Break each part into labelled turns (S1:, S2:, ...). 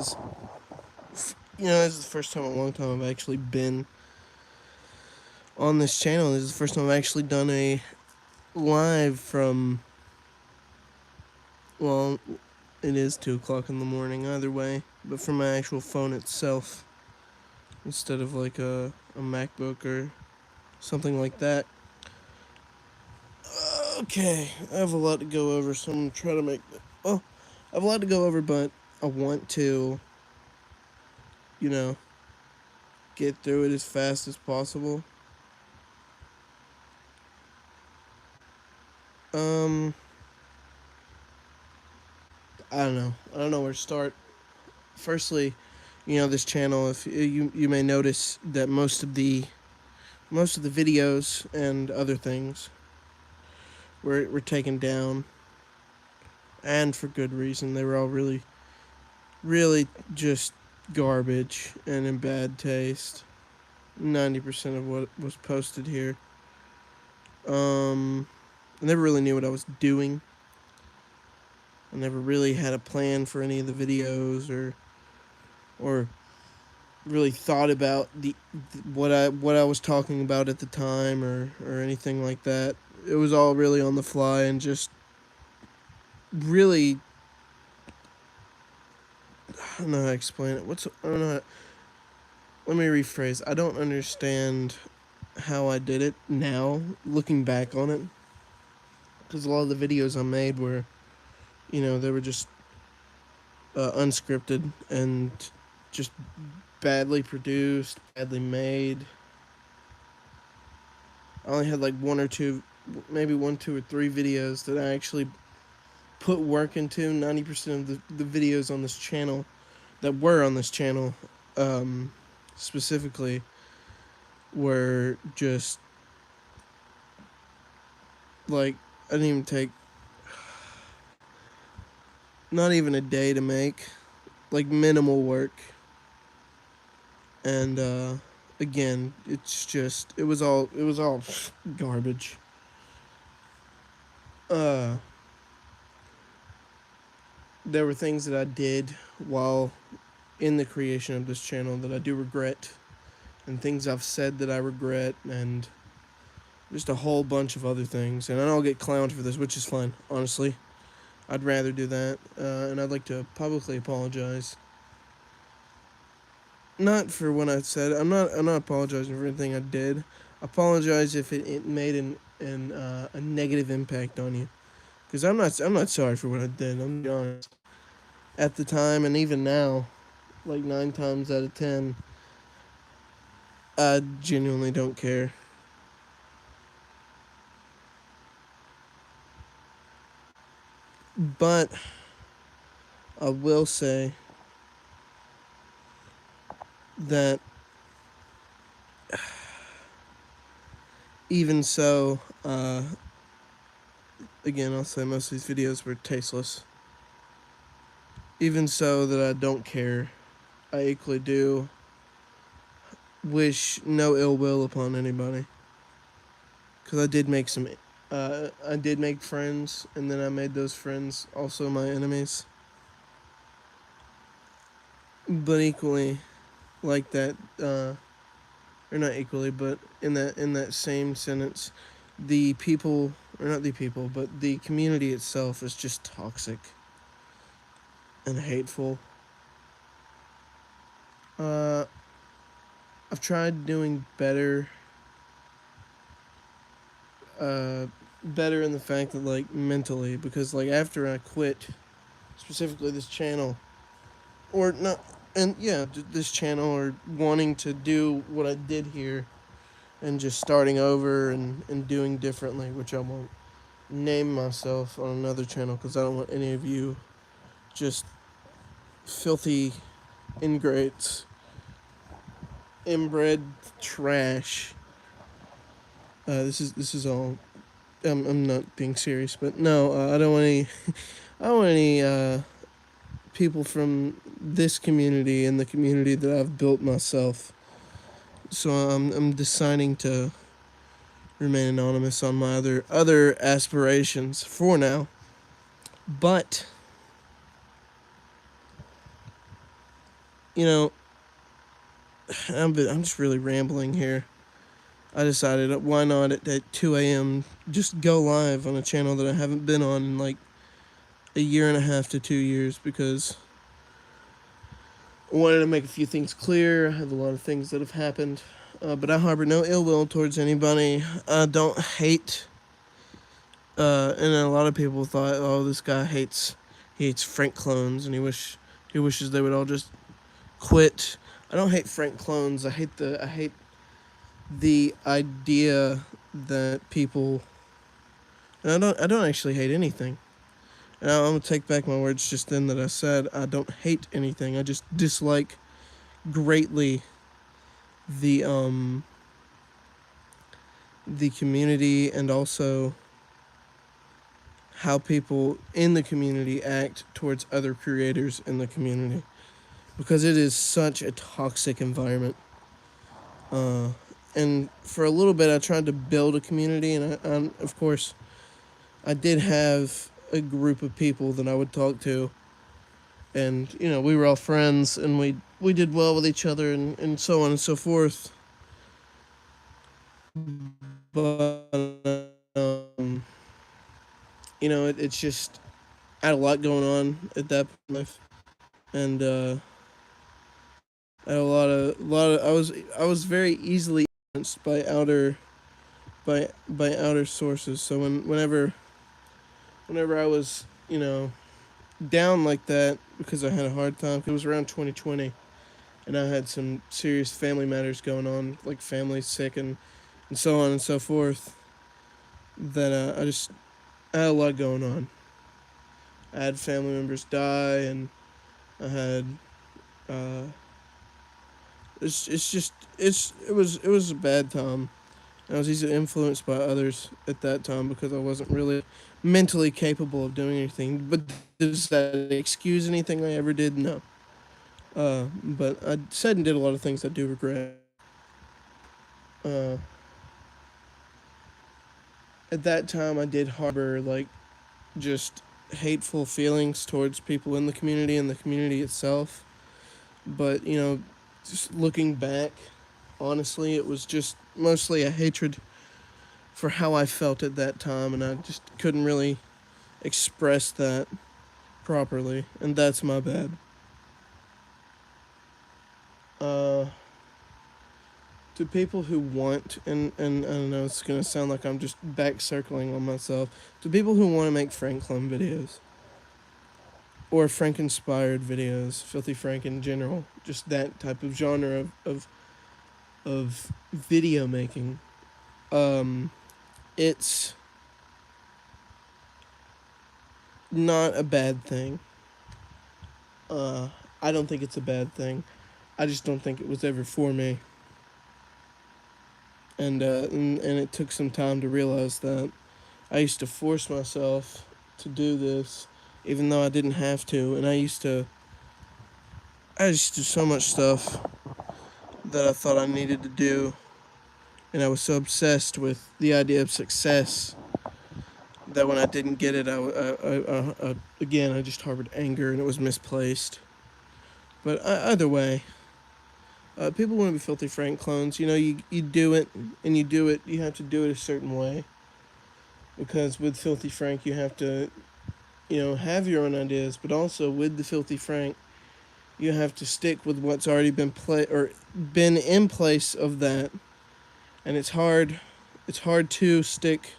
S1: This is the first time in a long time I've actually been on this channel. This is the first time I've actually done a live from, well, it is 2 o'clock in the morning either way, but from my actual phone itself instead of like a MacBook or something like that. Okay, I have a lot to go over, so I'm going to try to make, well, I have a lot to go over, but I want to, you know, get through it as fast as possible. Um, I don't know. I don't know where to start. Firstly, this channel. If you may notice that most of the videos and other things were taken down, and for good reason. They were all really just garbage and in bad taste. 90% of what was posted here. I never really knew what I was doing. I never really had a plan for any of the videos or really thought about what I was talking about at the time or anything like that. It was all really on the fly and just really, I don't know how to explain it. I don't know. Let me rephrase. I don't understand how I did it now, looking back on it, because a lot of the videos I made were, they were just unscripted and just badly produced, badly made. I only had like one or two, maybe one, two, or three videos that I actually put work into. 90% of the videos on this channel that were on this channel specifically were just like, I didn't even take not even a day to make, like minimal work. And again, it was all garbage. uh there were things that I did while in the creation of this channel that I do regret, and things I've said that I regret, and just a whole bunch of other things. And I don't get clowned for this, which is fine, honestly. I'd rather do that, and I'd like to publicly apologize. Not for what I said. I'm not apologizing for anything I did. I apologize if it made a negative impact on you, because I'm not sorry for what I did. I'm being honest. At the time and even now, like 9 times out of 10, I genuinely don't care. But I will say that even so, again, I'll say most of these videos were tasteless. Even so, that I don't care, I equally do wish no ill will upon anybody. Because I did make friends, and then I made those friends also my enemies. But equally, like that, or not equally, but in that same sentence, the people, or not the people, but the community itself is just toxic and hateful. Uh, I've tried doing better. Better in the fact that, like, mentally, because like after I quit, specifically this channel, or not, and yeah, this channel, or wanting to do what I did here, and just starting over and doing differently, which I won't name myself on another channel because I don't want any of you just filthy ingrates, inbred trash. This is all. I'm not being serious, but no, I don't want any. I don't want any people from this community and the community that I've built myself. So I'm deciding to remain anonymous on my other aspirations for now. But you know, I'm just really rambling here. I decided why not at 2 a.m. just go live on a channel that I haven't been on in like a year and a half to 2 years because I wanted to make a few things clear. I have a lot of things that have happened, but I harbor no ill will towards anybody. I don't hate, and a lot of people thought, oh, this guy he hates Frank clones, and he wishes they would all just quit. I don't hate Frank clones. I hate the idea that people. And I don't actually hate anything. And I'm gonna take back my words just then that I said I don't hate anything. I just dislike greatly the um the community and also how people in the community act towards other creators in the community because it is such a toxic environment. Uh, and for a little bit, I tried to build a community, and of course, I did have a group of people that I would talk to, and we were all friends, and we did well with each other, and so on and so forth. But it's just I had a lot going on at that point in life, and I had a lot of I was very easily influenced by outer sources. So whenever I was down like that because I had a hard time, it was around 2020, and I had some serious family matters going on, like family sick and so on and so forth. That I had a lot going on. I had family members die, and I had uh, it was a bad time. I was easily influenced by others at that time because I wasn't really mentally capable of doing anything. But does that excuse anything I ever did? No. But I said and did a lot of things I do regret. Uh, at that time, I did harbor like just hateful feelings towards people in the community and the community itself. But just looking back, honestly, it was just mostly a hatred for how I felt at that time, and I just couldn't really express that properly, and that's my bad. Uh, to people who want, and I don't know, it's gonna sound like I'm just back circling on myself. To people who want to make Frank clone videos or Frank inspired videos, Filthy Frank in general, just that type of genre of video making. Um, it's not a bad thing. Uh, I don't think it's a bad thing. I just don't think it was ever for me. And it took some time to realize that. I used to force myself to do this, even though I didn't have to, and I used to do so much stuff that I thought I needed to do, and I was so obsessed with the idea of success that when I didn't get it, again I just harbored anger, and it was misplaced. But either way, people want to be Filthy Frank clones. You do it, and you do it. You have to do it a certain way, because with Filthy Frank, you have to, have your own ideas, but also with the Filthy Frank, you have to stick with what's already been in place of that, and it's hard. It's hard to stick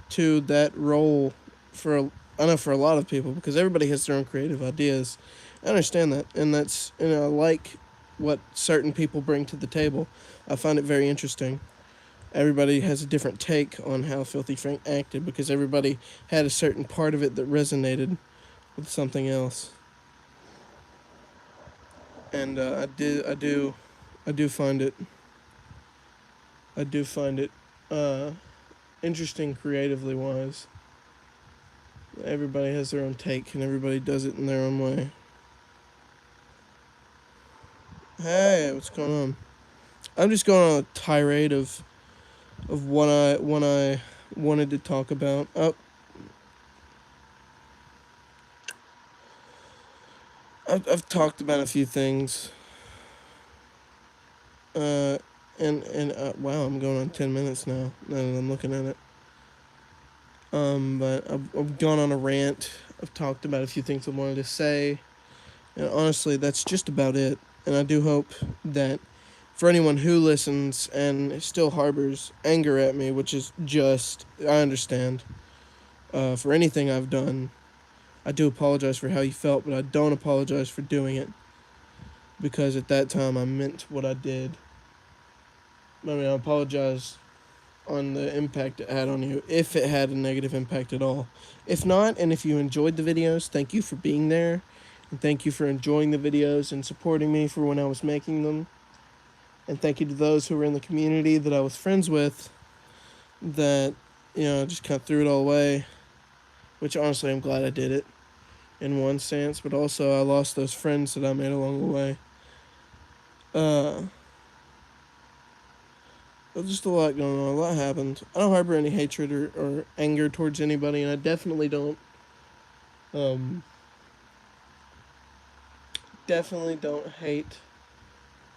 S1: to that role I know for a lot of people because everybody has their own creative ideas. I understand that, and I like what certain people bring to the table. I find it very interesting. Everybody has a different take on how Filthy Frank acted because everybody had a certain part of it that resonated with something else. And I do find it, I do find it uh, interesting creatively wise. Everybody has their own take, and everybody does it in their own way. Hey, what's going on? I'm just going on a tirade of what I wanted to talk about. I've talked about a few things. Uh, and wow, I'm going on 10 minutes now. Now that I'm looking at it. But I've gone on a rant. I've talked about a few things I wanted to say, and honestly, that's just about it. And I do hope that for anyone who listens and still harbors anger at me, which is just, I understand, for anything I've done, I do apologize for how you felt, but I don't apologize for doing it because at that time I meant what I did. I mean, I apologize on the impact it had on you, if it had a negative impact at all. If not, and if you enjoyed the videos, thank you for being there, and thank you for enjoying the videos and supporting me for when I was making them. And thank you to those who were in the community that I was friends with that, just kind of threw it all away, which honestly I'm glad I did it in one sense, but also I lost those friends that I made along the way. There's just a lot going on. A lot happened. I don't harbor any hatred or anger towards anybody, and I um, definitely don't hate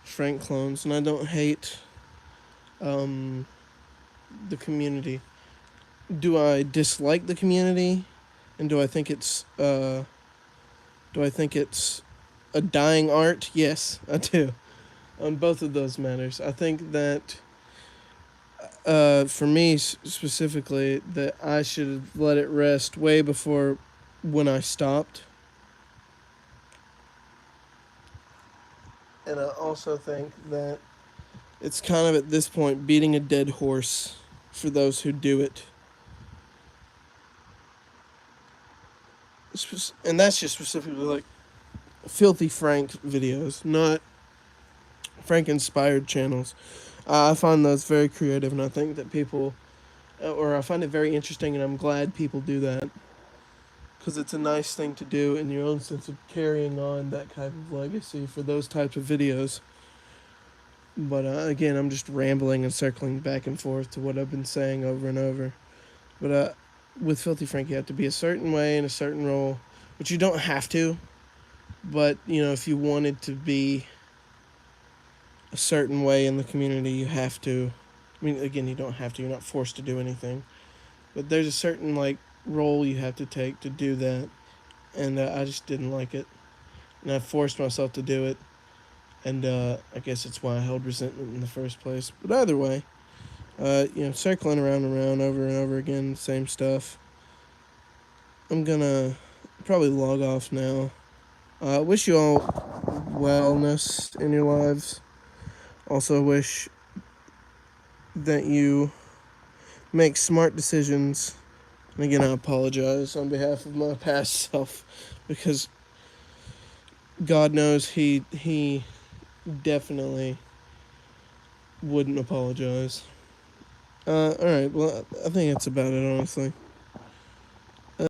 S1: Frank clones, and I don't hate um, the community. Do I dislike the community, and do I think it's a dying art? Yes, I do. On both of those matters, I think that for me specifically, that I should have let it rest way before when I stopped. And I also think that it's kind of at this point beating a dead horse for those who do it. And that's just specifically like Filthy Frank videos, not Frank inspired channels. I find those very creative, and I think that or I find it very interesting, and I'm glad people do that. Because it's a nice thing to do in your own sense of carrying on that type of legacy for those types of videos. But again, I'm just rambling and circling back and forth to what I've been saying over and over. But with Filthy Frank, you have to be a certain way in a certain role, which you don't have to. But if you wanted to be a certain way in the community, you have to. I mean, again, you don't have to. You're not forced to do anything. But there's a certain role you have to take to do that, and I just didn't like it, and I forced myself to do it, and I guess it's why I held resentment in the first place. But either way, circling around and around over and over again, same stuff. I'm gonna probably log off now. Wish you all wellness in your lives. Also wish that you make smart decisions. And again, I apologize on behalf of my past self because God knows he definitely wouldn't apologize. All right. Well, I think that's about it, honestly.